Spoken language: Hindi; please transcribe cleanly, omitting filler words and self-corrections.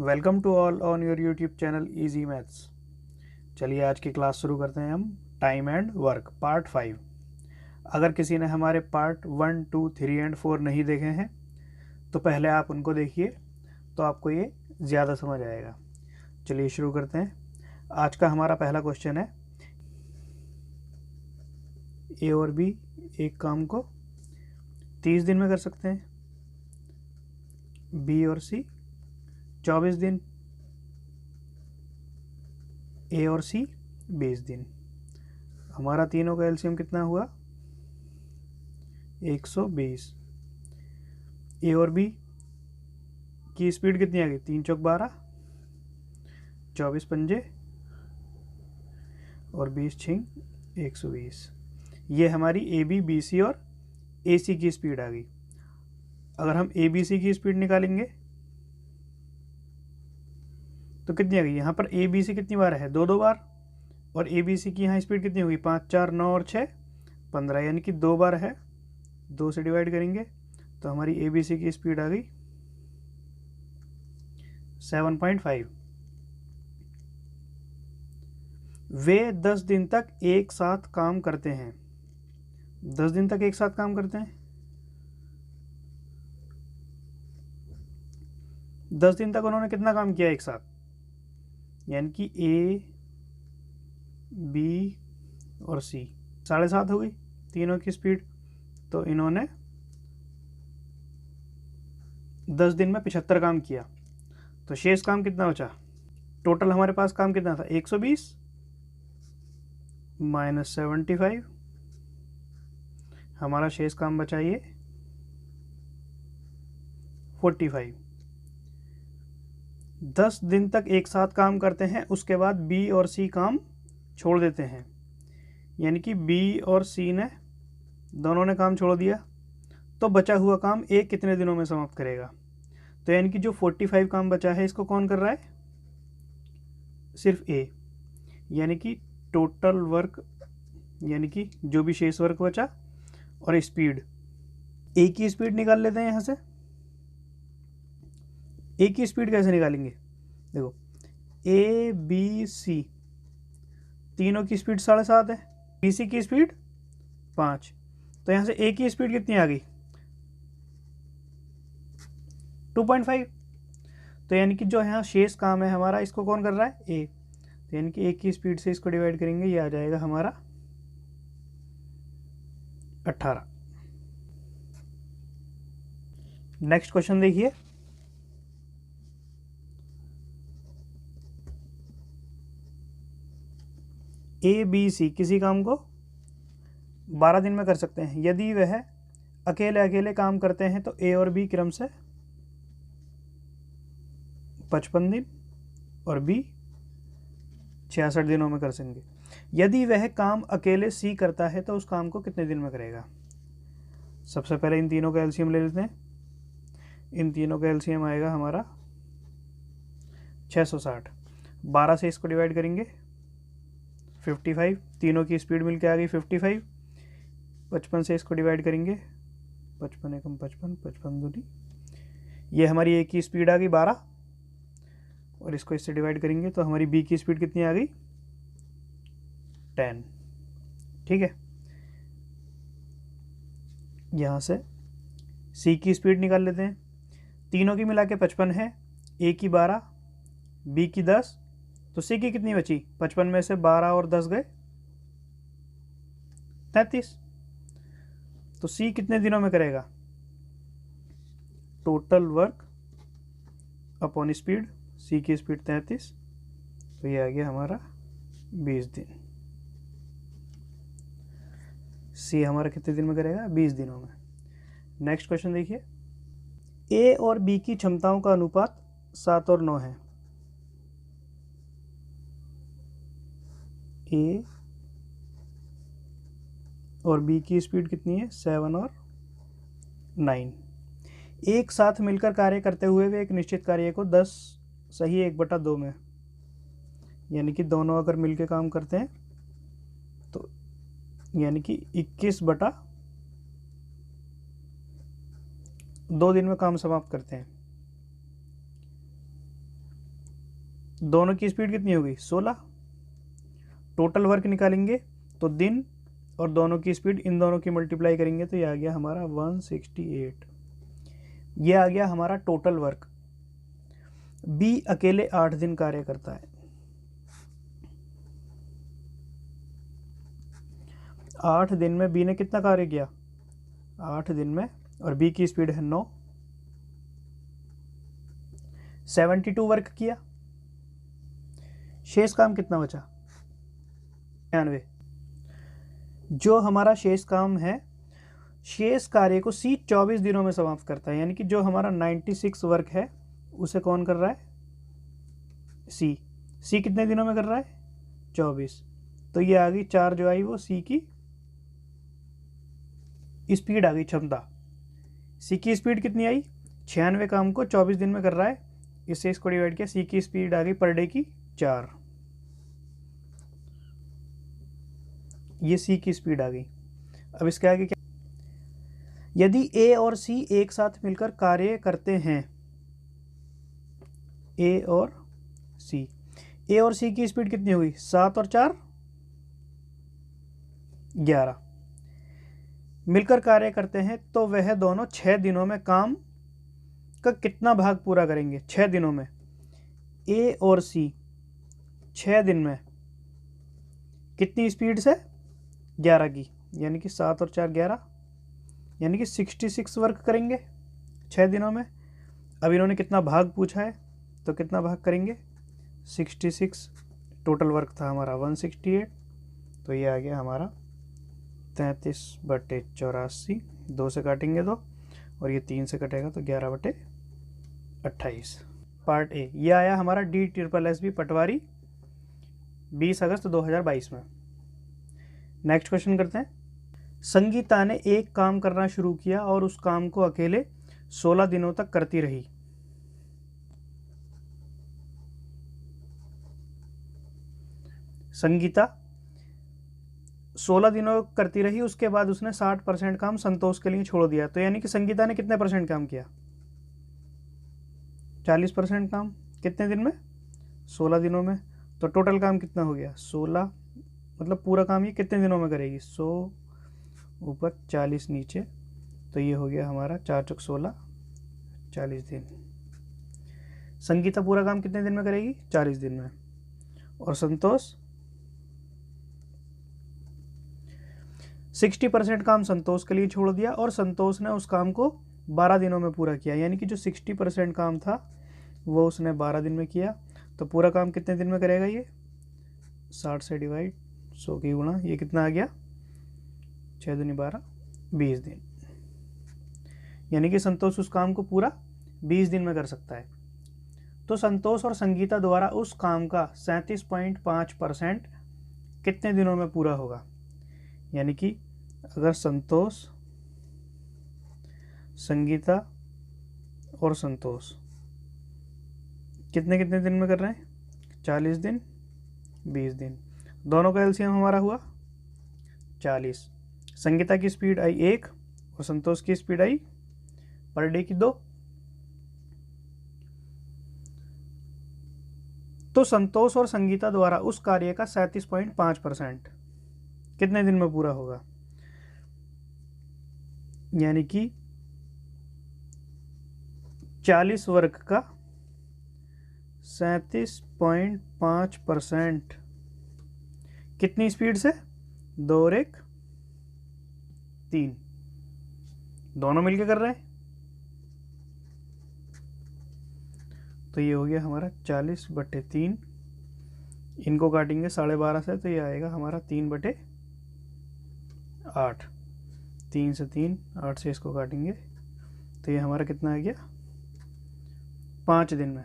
Welcome to all on your YouTube channel easy maths. चलिए आज की क्लास शुरू करते हैं हम। Time and work part 5। अगर किसी ने हमारे पार्ट 1, 2, 3 एंड 4 नहीं देखे हैं तो पहले आप उनको देखिए, तो आपको ये ज़्यादा समझ आएगा। चलिए शुरू करते हैं। आज का हमारा पहला क्वेश्चन है, ए और बी एक काम को 30 दिन में कर सकते हैं, बी और सी 24 दिन, ए और सी 20 दिन। हमारा तीनों का एलसीएम कितना हुआ? 120। ए और बी की स्पीड कितनी आ गई? 3 चौक 12, 24 पंजे और 20 छिंग 120। ये हमारी ए बी बी सी और ए सी की स्पीड आ गई। अगर हम ए बी सी की स्पीड निकालेंगे तो कितनी आ गई? यहाँ पर ए बी सी कितनी बार है? दो बार। और ए बी सी की यहाँ स्पीड कितनी होगी? 5, 4, 9 और 6, 15, यानी कि 2 बार है। 2 से डिवाइड करेंगे तो हमारी ए बी सी की स्पीड आ गई 7.5। वे 10 दिन तक एक साथ काम करते हैं। 10 दिन तक एक साथ काम करते हैं। 10 दिन तक उन्होंने कितना काम किया एक साथ? यानी कि ए बी और सी 7.5 हो गई तीनों की स्पीड। तो इन्होंने 10 दिन में 75 काम किया। तो शेष काम कितना बचा? टोटल हमारे पास काम कितना था? 120 माइनस 75। हमारा शेष काम बचा ये 45। 10 दिन तक एक साथ काम करते हैं, उसके बाद बी और सी काम छोड़ देते हैं। यानी कि बी और सी ने दोनों ने काम छोड़ दिया, तो बचा हुआ काम ए कितने दिनों में समाप्त करेगा? तो यानी कि जो 45 काम बचा है इसको कौन कर रहा है? सिर्फ ए। यानी कि टोटल वर्क, यानी कि जो भी शेष वर्क बचा और स्पीड, ए की स्पीड निकाल लेते हैं यहाँ से। ए की स्पीड कैसे निकालेंगे? देखो, ए बी सी तीनों की स्पीड 7.5 है, बी सी की स्पीड 5। तो यहाँ से ए की स्पीड कितनी आ गई? 2.5। तो यानी कि जो यहाँ शेष काम है हमारा, इसको कौन कर रहा है? ए। तो यानी कि ए की स्पीड से इसको डिवाइड करेंगे, ये आ जाएगा हमारा 18। नेक्स्ट क्वेश्चन देखिए, ए बी सी किसी काम को 12 दिन में कर सकते हैं। यदि वह अकेले अकेले काम करते हैं तो ए और बी क्रम से 55 दिन और बी 66 दिनों में कर सकेंगे। यदि वह काम अकेले सी करता है तो उस काम को कितने दिन में करेगा? सबसे पहले इन तीनों का एलसीएम ले लेते हैं। इन तीनों का एलसीएम आएगा हमारा 660। 12 से इसको डिवाइड करेंगे 55, तीनों की स्पीड मिलके आ गई 55। 55 से इसको डिवाइड करेंगे, 55 एकम 55, 55 दूनी, ये हमारी ए की स्पीड आ गई 12। और इसको इससे डिवाइड करेंगे तो हमारी बी की स्पीड कितनी आ गई? 10। ठीक है, यहाँ से सी की स्पीड निकाल लेते हैं। तीनों की मिला के 55 है, ए की 12, बी की 10, तो सी की कितनी बची? 55 में से 12 और 10 गए 33। तो सी कितने दिनों में करेगा? टोटल वर्क अपॉन स्पीड, सी की स्पीड 33, तो ये आ गया हमारा 20 दिन। सी हमारा कितने दिन में करेगा? 20 दिनों में। नेक्स्ट क्वेश्चन देखिए, ए और बी की क्षमताओं का अनुपात 7 और 9 है। ए और बी की स्पीड कितनी है? 7 और 9। एक साथ मिलकर कार्य करते हुए वे एक निश्चित कार्य को 10 सही 1/2 में, यानी कि दोनों अगर मिलकर काम करते हैं तो यानी कि 21/2 दिन में काम समाप्त करते हैं। दोनों की स्पीड कितनी होगी 16। टोटल वर्क निकालेंगे तो दिन और दोनों की स्पीड इन दोनों की मल्टीप्लाई करेंगे तो ये आ गया हमारा 168। ये आ गया हमारा टोटल वर्क। बी अकेले 8 दिन कार्य करता है। 8 दिन में बी ने कितना कार्य किया 8 दिन में, और बी की स्पीड है 9। 72 वर्क किया। शेष काम कितना बचा 96। जो हमारा शेष काम है, शेष कार्य को सी 24 दिनों में समाप्त करता है। यानी कि जो हमारा 96 वर्क है उसे कौन कर रहा है सी। सी कितने दिनों में कर रहा है 24। तो ये आ गई 4 जो आई वो सी की स्पीड आ गई, क्षमता। सी की स्पीड कितनी आई 96 काम को 24 दिन में कर रहा है, इससे इसको डिवाइड किया, सी की स्पीड आ गई पर डे की 4। ये सी की स्पीड आ गई। अब इसके आगे क्या, यदि ए और सी एक साथ मिलकर कार्य करते हैं, ए और सी की स्पीड कितनी हुई 7 और 4 11। मिलकर कार्य करते हैं तो वह दोनों 6 दिनों में काम का कितना भाग पूरा करेंगे 6 दिनों में। ए और सी 6 दिन में कितनी स्पीड से 11 की, यानी कि 7 और 4 11, यानी कि 66 वर्क करेंगे 6 दिनों में। अब इन्होंने कितना भाग पूछा है तो कितना भाग करेंगे 66। टोटल वर्क था हमारा 168, तो ये आ गया हमारा 33/84। 2 से काटेंगे 2 और ये 3 से कटेगा तो 11/28। पार्ट ए ये आया हमारा DSSB पटवारी 20 अगस्त 2022 में। नेक्स्ट क्वेश्चन करते हैं। संगीता ने एक काम करना शुरू किया और उस काम को अकेले 16 दिनों तक करती रही। संगीता 16 दिनों करती रही, उसके बाद उसने 60% काम संतोष के लिए छोड़ दिया। तो यानी कि संगीता ने कितने परसेंट काम किया 40% काम कितने दिन में 16 दिनों में। तो टोटल काम कितना हो गया 16, मतलब पूरा काम ये कितने दिनों में करेगी 100 ऊपर 40 नीचे, तो ये हो गया हमारा 4 चौक 16 40 दिन। संगीता पूरा काम कितने दिन में करेगी 40 दिन में, और संतोष 60% काम संतोष के लिए छोड़ दिया और संतोष ने उस काम को 12 दिनों में पूरा किया। यानी कि जो 60% काम था वो उसने 12 दिन में किया। तो पूरा काम कितने दिन में करेगा ये 60 से डिवाइड 100 की गुणा, ये कितना आ गया 6 दूनी 12 20 दिन। यानी कि संतोष उस काम को पूरा 20 दिन में कर सकता है। तो संतोष और संगीता द्वारा उस काम का 37.5% कितने दिनों में पूरा होगा। यानी कि अगर संतोष, संगीता और संतोष कितने कितने दिन में कर रहे हैं 40 दिन 20 दिन, दोनों का एलसीएम हमारा हुआ 40। संगीता की स्पीड आई 1 और संतोष की स्पीड आई पर डे की 2। तो संतोष और संगीता द्वारा उस कार्य का 37.5% कितने दिन में पूरा होगा। यानी कि 40 वर्ग का 37.5% कितनी स्पीड से 2 और 1 3, दोनों मिलके कर रहे हैं। तो ये हो गया हमारा 40/3, इनको काटेंगे 12.5 से तो ये आएगा हमारा 3/8। 3 से 3 8 से इसको काटेंगे तो ये हमारा कितना आ गया 5 दिन में।